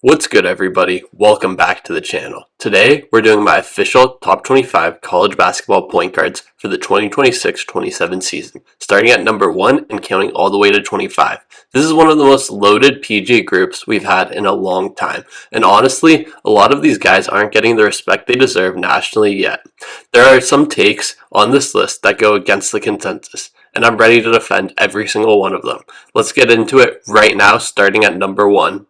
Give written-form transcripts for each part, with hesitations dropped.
What's good, everybody? Welcome back to the channel. Today, we're doing my official top 25 college basketball point guards for the 2026-27 season, starting at number 1 and counting all the way to 25. This is one of the most loaded PG groups we've had in a long time, and honestly, a lot of these guys aren't getting the respect they deserve nationally yet. There are some takes on this list that go against the consensus, and I'm ready to defend every single one of them. Let's get into it right now, starting at number 1.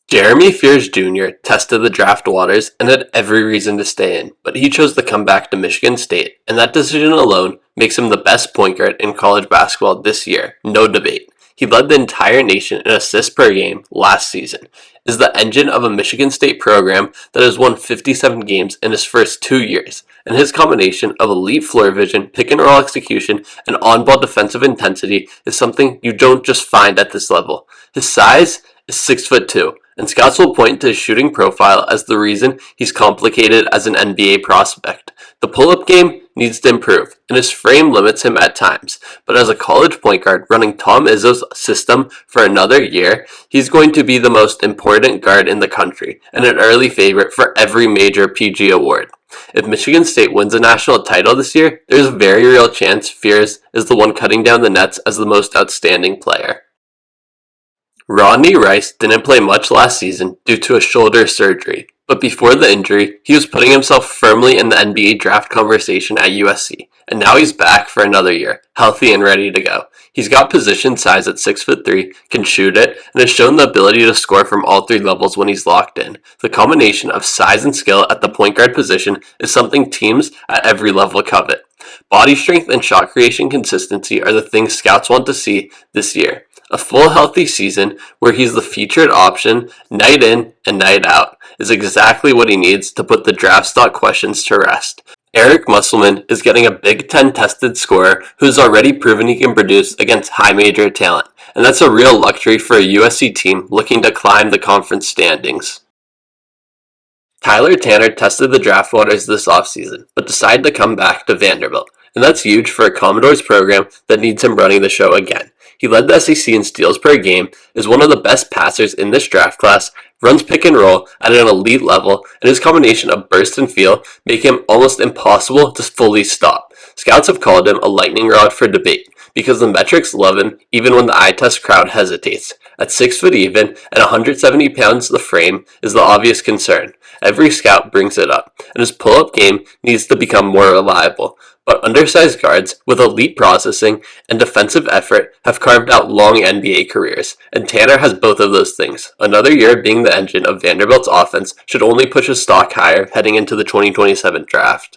Jeremy Fears Jr. tested the draft waters and had every reason to stay in, but he chose to come back to Michigan State, and that decision alone makes him the best point guard in college basketball this year, no debate. He led the entire nation in assists per game last season, is the engine of a Michigan State program that has won 57 games in his first 2 years, and his combination of elite floor vision, pick and roll execution, and on-ball defensive intensity is something you don't just find at this level. His size is 6'2", and scouts will point to his shooting profile as the reason he's complicated as an NBA prospect. The pull-up game needs to improve, and his frame limits him at times, but as a college point guard running Tom Izzo's system for another year, he's going to be the most important guard in the country, and an early favorite for every major PG award. If Michigan State wins a national title this year, there's a very real chance Fears is the one cutting down the nets as the most outstanding player. Rodney Rice didn't play much last season due to a shoulder surgery, but before the injury, he was putting himself firmly in the NBA draft conversation at USC, and now he's back for another year, healthy and ready to go. He's got position size at 6'3", can shoot it, and has shown the ability to score from all three levels when he's locked in. The combination of size and skill at the point guard position is something teams at every level covet. Body strength and shot creation consistency are the things scouts want to see this year. A full healthy season where he's the featured option night in and night out is exactly what he needs to put the draft stock questions to rest. Eric Musselman is getting a Big Ten tested scorer who's already proven he can produce against high major talent, and that's a real luxury for a USC team looking to climb the conference standings. Tyler Tanner tested the draft waters this offseason, but decided to come back to Vanderbilt, and that's huge for a Commodores program that needs him running the show again. He led the SEC in steals per game, is one of the best passers in this draft class, runs pick and roll at an elite level, and his combination of burst and feel make him almost impossible to fully stop. Scouts have called him a lightning rod for debate, because the metrics love him even when the eye test crowd hesitates. At 6 foot even and 170 pounds the frame is the obvious concern. Every scout brings it up, and his pull-up game needs to become more reliable. But undersized guards with elite processing and defensive effort have carved out long NBA careers, and Tanner has both of those things. Another year being the engine of Vanderbilt's offense should only push his stock higher heading into the 2027 draft.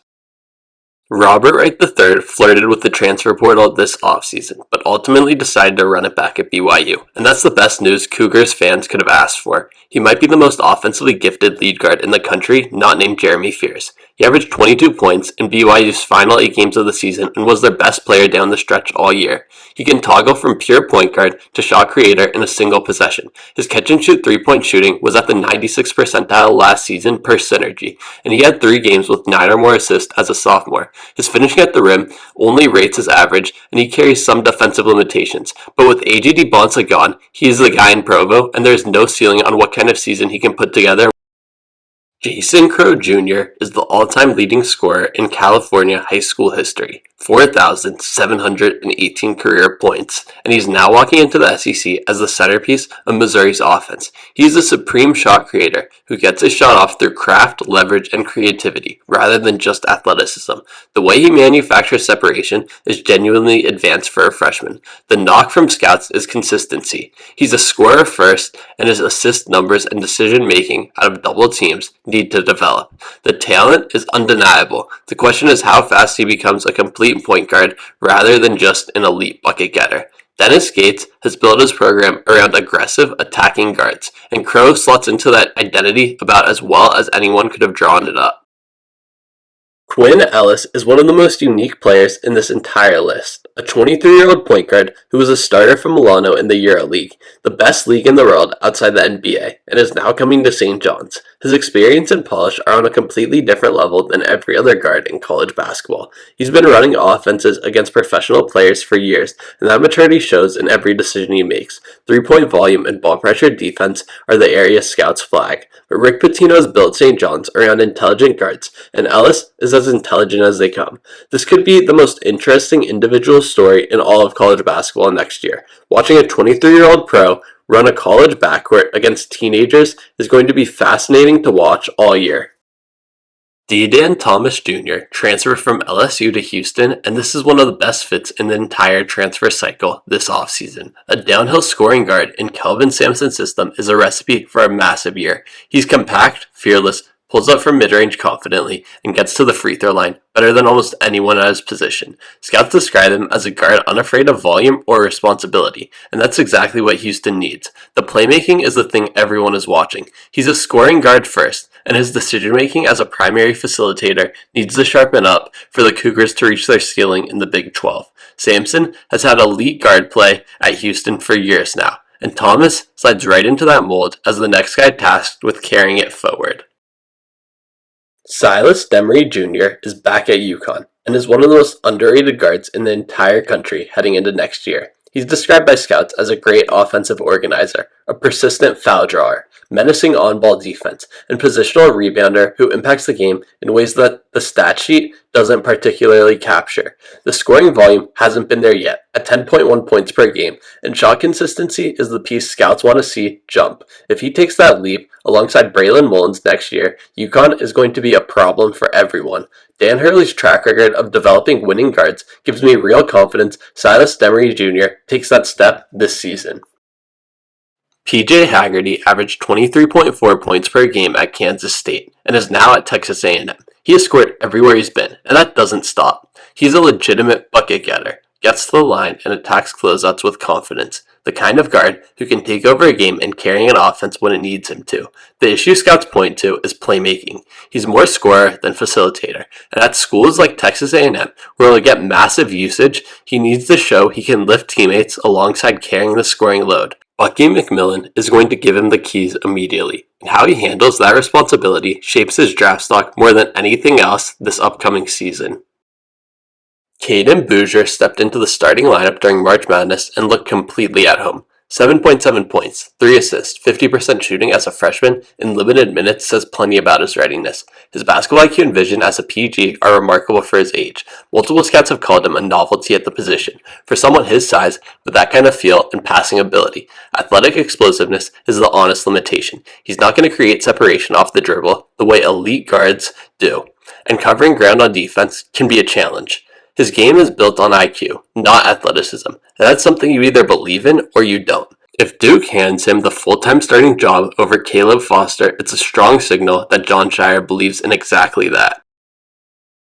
Robert Wright III flirted with the transfer portal this offseason, but ultimately decided to run it back at BYU, and that's the best news Cougars fans could have asked for. He might be the most offensively gifted lead guard in the country, not named Jeremy Fears. He averaged 22 points in BYU's final 8 games of the season and was their best player down the stretch all year. He can toggle from pure point guard to shot creator in a single possession. His catch-and-shoot three-point shooting was at the 96th percentile last season per Synergy, and he had 3 games with 9 or more assists as a sophomore. His finishing at the rim only rates his average, and he carries some defensive limitations, but with AJD Bonsa gone, he is the guy in Provo, and there is no ceiling on what kind of season he can put together. Crowe Jr. is the all-time leading scorer in California high school history, 4,718 career points, and he's now walking into the SEC as the centerpiece of Missouri's offense. He's a supreme shot creator who gets his shot off through craft, leverage, and creativity, rather than just athleticism. The way he manufactures separation is genuinely advanced for a freshman. The knock from scouts is consistency. He's a scorer first, and his assist numbers and decision-making out of double teams need to develop. The talent is undeniable. The question is how fast he becomes a complete point guard rather than just an elite bucket getter. Dennis Gates has built his program around aggressive attacking guards, and Crowe slots into that identity about as well as anyone could have drawn it up. Quinn Ellis is one of the most unique players in this entire list. A 23-year-old point guard who was a starter for Milano in the EuroLeague, the best league in the world outside the NBA, and is now coming to St. John's. His experience and polish are on a completely different level than every other guard in college basketball. He's been running offenses against professional players for years, and that maturity shows in every decision he makes. Three-point volume and ball pressure defense are the area scouts flag, but Rick Pitino's built St. John's around intelligent guards, and Ellis is as intelligent as they come. This could be the most interesting individual story in all of college basketball next year. Watching a 23-year-old pro run a college backcourt against teenagers is going to be fascinating to watch all year. Dedan Thomas Jr. transferred from LSU to Houston, and this is one of the best fits in the entire transfer cycle this offseason. A downhill scoring guard in Kelvin Sampson's system is a recipe for a massive year. He's compact, fearless, pulls up from mid-range confidently, and gets to the free throw line better than almost anyone at his position. Scouts describe him as a guard unafraid of volume or responsibility, and that's exactly what Houston needs. The playmaking is the thing everyone is watching. He's a scoring guard first, and his decision-making as a primary facilitator needs to sharpen up for the Cougars to reach their ceiling in the Big 12. Sampson has had elite guard play at Houston for years now, and Thomas slides right into that mold as the next guy tasked with carrying it forward. Silas Demary Jr. is back at UConn and is one of the most underrated guards in the entire country heading into next year. He's described by scouts as a great offensive organizer, a persistent foul drawer, menacing on-ball defense, and positional rebounder who impacts the game in ways that the stat sheet doesn't particularly capture. The scoring volume hasn't been there yet, at 10.1 points per game, and shot consistency is the piece scouts want to see jump. If he takes that leap alongside Braylon Mullins next year, UConn is going to be a problem for everyone. Dan Hurley's track record of developing winning guards gives me real confidence Silas Demary Jr. takes that step this season. PJ Haggerty averaged 23.4 points per game at Kansas State and is now at Texas A&M. He has scored everywhere he's been, and that doesn't stop. He's a legitimate bucket getter, gets to the line, and attacks closeouts with confidence. The kind of guard who can take over a game and carry an offense when it needs him to. The issue scouts point to is playmaking. He's more scorer than facilitator, and at schools like Texas A&M, where he'll get massive usage, he needs to show he can lift teammates alongside carrying the scoring load. Bucky McMillan is going to give him the keys immediately, and how he handles that responsibility shapes his draft stock more than anything else this upcoming season. Cayden Boozer stepped into the starting lineup during March Madness and looked completely at home. 7.7 points, 3 assists, 50% shooting as a freshman in limited minutes says plenty about his readiness. His basketball IQ and vision as a PG are remarkable for his age. Multiple scouts have called him a novelty at the position. For someone his size, with that kind of feel and passing ability, athletic explosiveness is the honest limitation. He's not going to create separation off the dribble the way elite guards do, and covering ground on defense can be a challenge. His game is built on IQ, not athleticism, and that's something you either believe in or you don't. If Duke hands him the full-time starting job over Caleb Foster, it's a strong signal that Jon Scheyer believes in exactly that.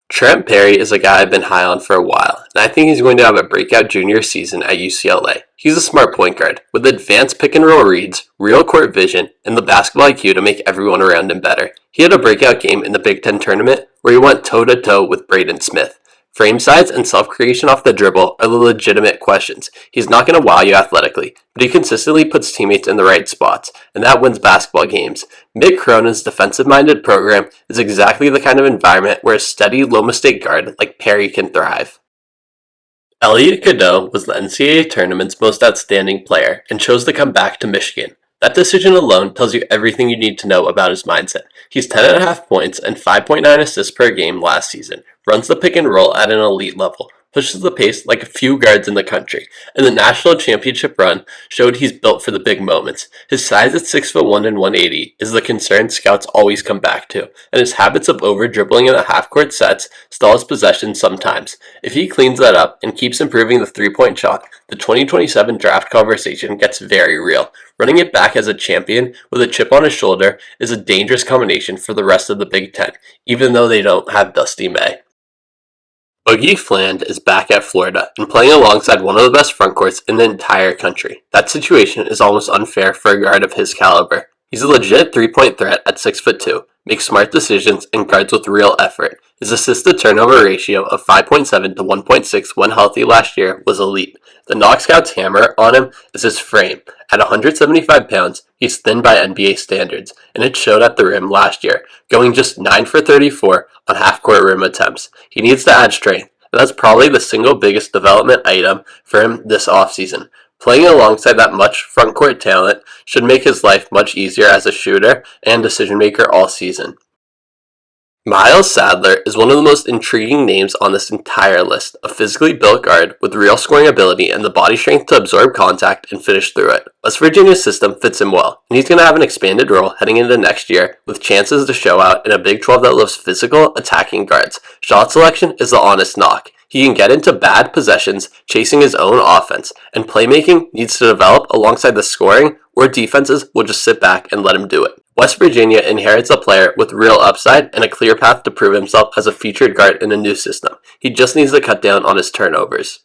Trent Perry is a guy I've been high on for a while, and I think he's going to have a breakout junior season at UCLA. He's a smart point guard, with advanced pick-and-roll reads, real court vision, and the basketball IQ to make everyone around him better. He had a breakout game in the Big Ten tournament where he went toe-to-toe with Braden Smith. Frame size and self-creation off the dribble are the legitimate questions. He's not going to wow you athletically, but he consistently puts teammates in the right spots, and that wins basketball games. Mick Cronin's defensive-minded program is exactly the kind of environment where a steady, low-mistake guard like Perry can thrive. Elliot Cadeau was the NCAA tournament's most outstanding player and chose to come back to Michigan. That decision alone tells you everything you need to know about his mindset. He's 10.5 points and 5.9 assists per game last season, runs the pick and roll at an elite level, pushes the pace like a few guards in the country, and the national championship run showed he's built for the big moments. His size at 6'1" and 180 is the concern scouts always come back to, and his habits of over-dribbling in the half-court sets stall his possession sometimes. If he cleans that up and keeps improving the three-point shot, the 2027 draft conversation gets very real. Running it back as a champion with a chip on his shoulder is a dangerous combination for the rest of the Big Ten, even though they don't have Dusty May. Boogie Fland is back at Florida and playing alongside one of the best frontcourts in the entire country. That situation is almost unfair for a guard of his caliber. He's a legit three-point threat at 6'2", makes smart decisions, and guards with real effort. His assist-to-turnover ratio of 5.7 to 1.6 when healthy last year was elite. The knock scouts hammer on him is his frame. At 175 pounds, he's thin by NBA standards, and it showed at the rim last year, going just 9 for 34 on half-court rim attempts. He needs to add strength, and that's probably the single biggest development item for him this offseason. Playing alongside that much front-court talent should make his life much easier as a shooter and decision-maker all season. Miles Sadler is one of the most intriguing names on this entire list, a physically built guard with real scoring ability and the body strength to absorb contact and finish through it. West Virginia's system fits him well, and he's going to have an expanded role heading into next year with chances to show out in a Big 12 that loves physical, attacking guards. Shot selection is the honest knock. He can get into bad possessions, chasing his own offense, and playmaking needs to develop alongside the scoring, or defenses will just sit back and let him do it. West Virginia inherits a player with real upside and a clear path to prove himself as a featured guard in a new system. He just needs to cut down on his turnovers.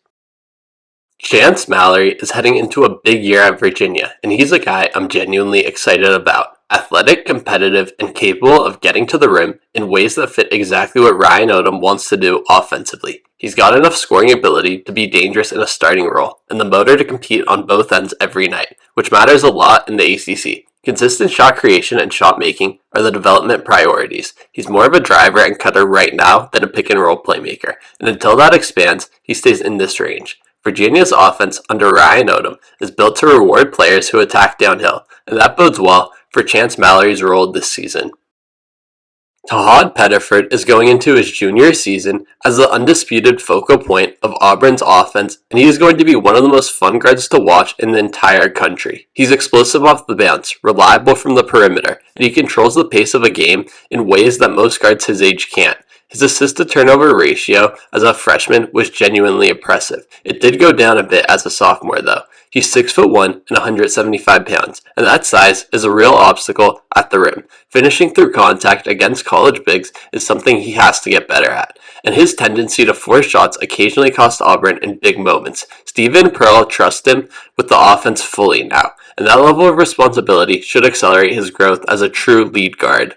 Chance Mallory is heading into a big year at Virginia, and he's a guy I'm genuinely excited about. Athletic, competitive, and capable of getting to the rim in ways that fit exactly what Ryan Odom wants to do offensively. He's got enough scoring ability to be dangerous in a starting role, and the motor to compete on both ends every night, which matters a lot in the ACC. Consistent shot creation and shot making are the development priorities. He's more of a driver and cutter right now than a pick and roll playmaker, and until that expands, he stays in this range. Virginia's offense under Ryan Odom is built to reward players who attack downhill, and that bodes well for Chance Mallory's role this season. Tahaad Pettiford is going into his junior season as the undisputed focal point of Auburn's offense, and he is going to be one of the most fun guards to watch in the entire country. He's explosive off the bounce, reliable from the perimeter, and he controls the pace of a game in ways that most guards his age can't. His assist-to-turnover ratio as a freshman was genuinely impressive. It did go down a bit as a sophomore, though. He's 6'1" and 175 pounds, and that size is a real obstacle at the rim. Finishing through contact against college bigs is something he has to get better at, and his tendency to force shots occasionally cost Auburn in big moments. Stephen Pearl trusts him with the offense fully now, and that level of responsibility should accelerate his growth as a true lead guard.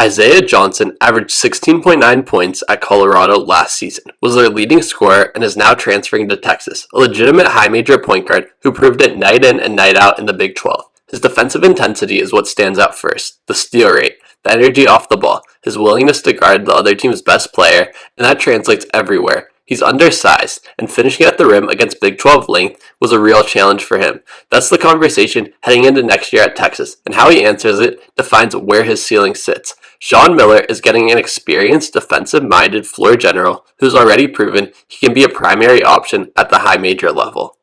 Isaiah Johnson averaged 16.9 points at Colorado last season, was their leading scorer, and is now transferring to Texas, a legitimate high major point guard who proved it night in and night out in the Big 12. His defensive intensity is what stands out first, the steal rate, the energy off the ball, his willingness to guard the other team's best player, and that translates everywhere. He's undersized, and finishing at the rim against Big 12 length was a real challenge for him. That's the conversation heading into next year at Texas, and how he answers it defines where his ceiling sits. Sean Miller is getting an experienced, defensive-minded floor general who's already proven he can be a primary option at the high major level.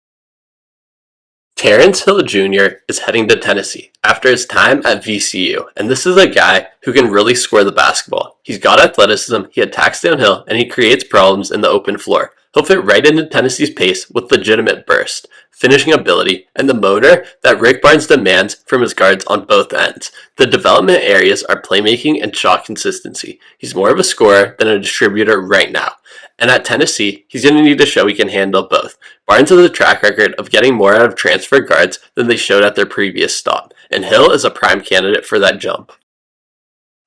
Terrence Hill Jr. is heading to Tennessee after his time at VCU, and this is a guy who can really score the basketball. He's got athleticism, he attacks downhill, and he creates problems in the open floor. He'll fit right into Tennessee's pace with legitimate burst, finishing ability, and the motor that Rick Barnes demands from his guards on both ends. The development areas are playmaking and shot consistency. He's more of a scorer than a distributor right now. And at Tennessee, he's going to need to show he can handle both. Barnes has a track record of getting more out of transfer guards than they showed at their previous stop, and Hill is a prime candidate for that jump.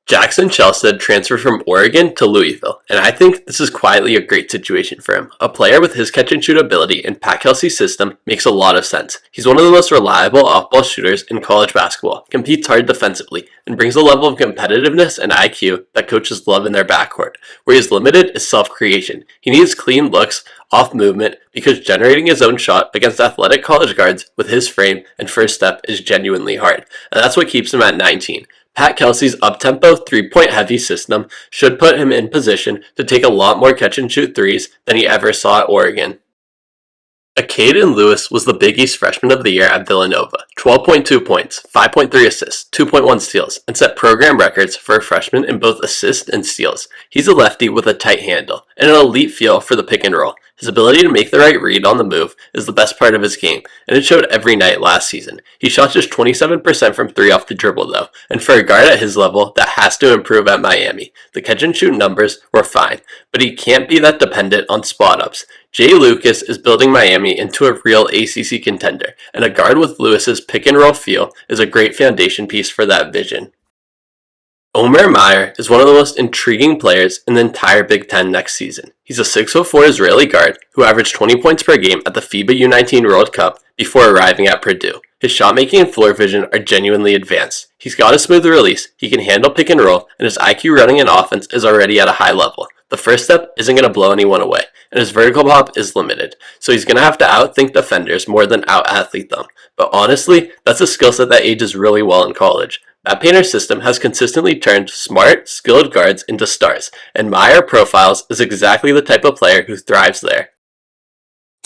Jackson Shelstad transferred from Oregon to Louisville, and I think this is quietly a great situation for him. A player with his catch-and-shoot ability in Pat Kelsey's system makes a lot of sense. He's one of the most reliable off-ball shooters in college basketball, competes hard defensively, and brings a level of competitiveness and IQ that coaches love in their backcourt. Where he's limited is self-creation. He needs clean looks off movement because generating his own shot against athletic college guards with his frame and first step is genuinely hard, and that's what keeps him at 19. Pat Kelsey's up-tempo, three-point heavy system should put him in position to take a lot more catch-and-shoot threes than he ever saw at Oregon. Acaden Lewis was the Big East Freshman of the Year at Villanova, 12.2 points, 5.3 assists, 2.1 steals, and set program records for a freshman in both assists and steals. He's a lefty with a tight handle, and an elite feel for the pick and roll. His ability to make the right read on the move is the best part of his game, and it showed every night last season. He shot just 27% from 3 off the dribble though, and for a guard at his level, that has to improve at Miami. The catch-and-shoot numbers were fine, but he can't be that dependent on spot-ups. Jay Lucas is building Miami into a real ACC contender, and a guard with Lewis's pick-and-roll feel is a great foundation piece for that vision. Omer Mayer is one of the most intriguing players in the entire Big Ten next season. He's a 6'4" Israeli guard who averaged 20 points per game at the FIBA U19 World Cup before arriving at Purdue. His shot making and floor vision are genuinely advanced. He's got a smooth release, he can handle pick and roll, and his IQ running an offense is already at a high level. The first step isn't going to blow anyone away, and his vertical hop is limited, so he's going to have to outthink defenders more than out-athlete them. But honestly, that's a skill set that ages really well in college. That Painter's system has consistently turned smart, skilled guards into stars, and Mayer profiles is exactly the type of player who thrives there.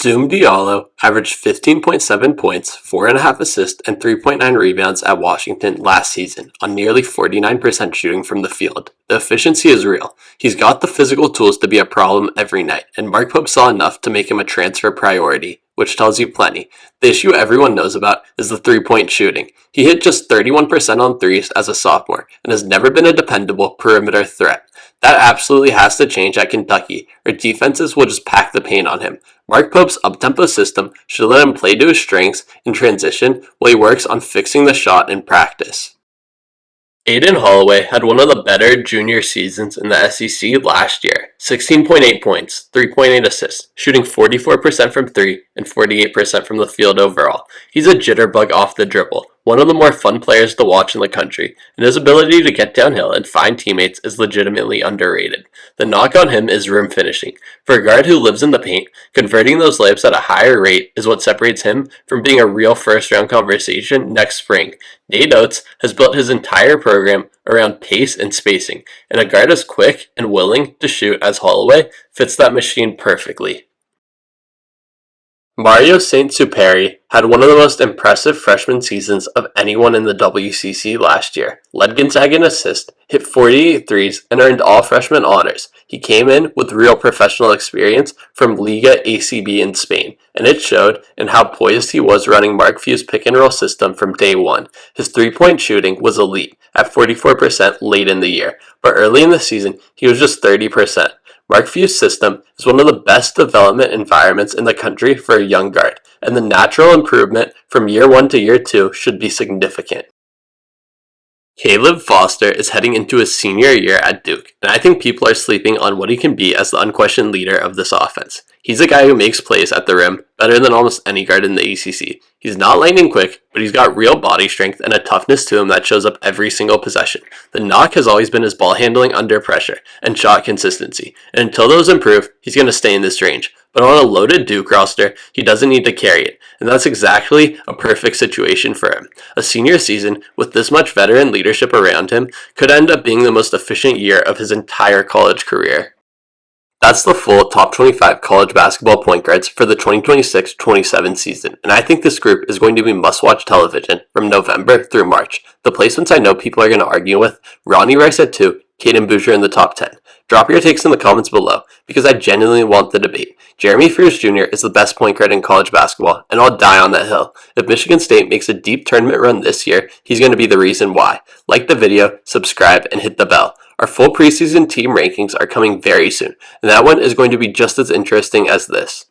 Zoom Diallo averaged 15.7 points, 4.5 assists, and 3.9 rebounds at Washington last season on nearly 49% shooting from the field. The efficiency is real. He's got the physical tools to be a problem every night, and Mark Pope saw enough to make him a transfer priority, which tells you plenty. The issue everyone knows about is the three-point shooting. He hit just 31% on threes as a sophomore, and has never been a dependable perimeter threat. That absolutely has to change at Kentucky, or defenses will just pack the paint on him. Mark Pope's up-tempo system should let him play to his strengths in transition while he works on fixing the shot in practice. Aden Holloway had one of the better junior seasons in the SEC last year. 16.8 points, 3.8 assists, shooting 44% from 3 and 48% from the field overall. He's a jitterbug off the dribble, one of the more fun players to watch in the country, and his ability to get downhill and find teammates is legitimately underrated. The knock on him is rim finishing. For a guard who lives in the paint, converting those layups at a higher rate is what separates him from being a real first-round conversation next spring. Nate Oates has built his entire program around pace and spacing, and a guard as quick and willing to shoot as Holloway fits that machine perfectly. Mario Saint-Supery had one of the most impressive freshman seasons of anyone in the WCC last year. Led Gonzaga in assists, hit 48 threes, and earned all freshman honors. He came in with real professional experience from Liga ACB in Spain, and it showed in how poised he was running Mark Few's pick-and-roll system from day one. His three-point shooting was elite at 44% late in the year, but early in the season he was just 30%. Mark Few's system is one of the best development environments in the country for a young guard, and the natural improvement from year 1 to year 2 should be significant. Caleb Foster is heading into his senior year at Duke, and I think people are sleeping on what he can be as the unquestioned leader of this offense. He's a guy who makes plays at the rim better than almost any guard in the ACC. He's not lightning quick, but he's got real body strength and a toughness to him that shows up every single possession. The knock has always been his ball handling under pressure and shot consistency, and until those improve, he's going to stay in this range. But on a loaded Duke roster, he doesn't need to carry it, and that's exactly a perfect situation for him. A senior season with this much veteran leadership around him could end up being the most efficient year of his entire college career. That's the full top 25 college basketball point guards for the 2026-27 season, and I think this group is going to be must-watch television from November through March. The placements I know people are going to argue with: Rodney Rice at 2, Cayden Boozer in the top 10. Drop your takes in the comments below, because I genuinely want the debate. Jeremy Fears Jr. is the best point guard in college basketball, and I'll die on that hill. If Michigan State makes a deep tournament run this year, he's going to be the reason why. Like the video, subscribe, and hit the bell. Our full preseason team rankings are coming very soon, and that one is going to be just as interesting as this.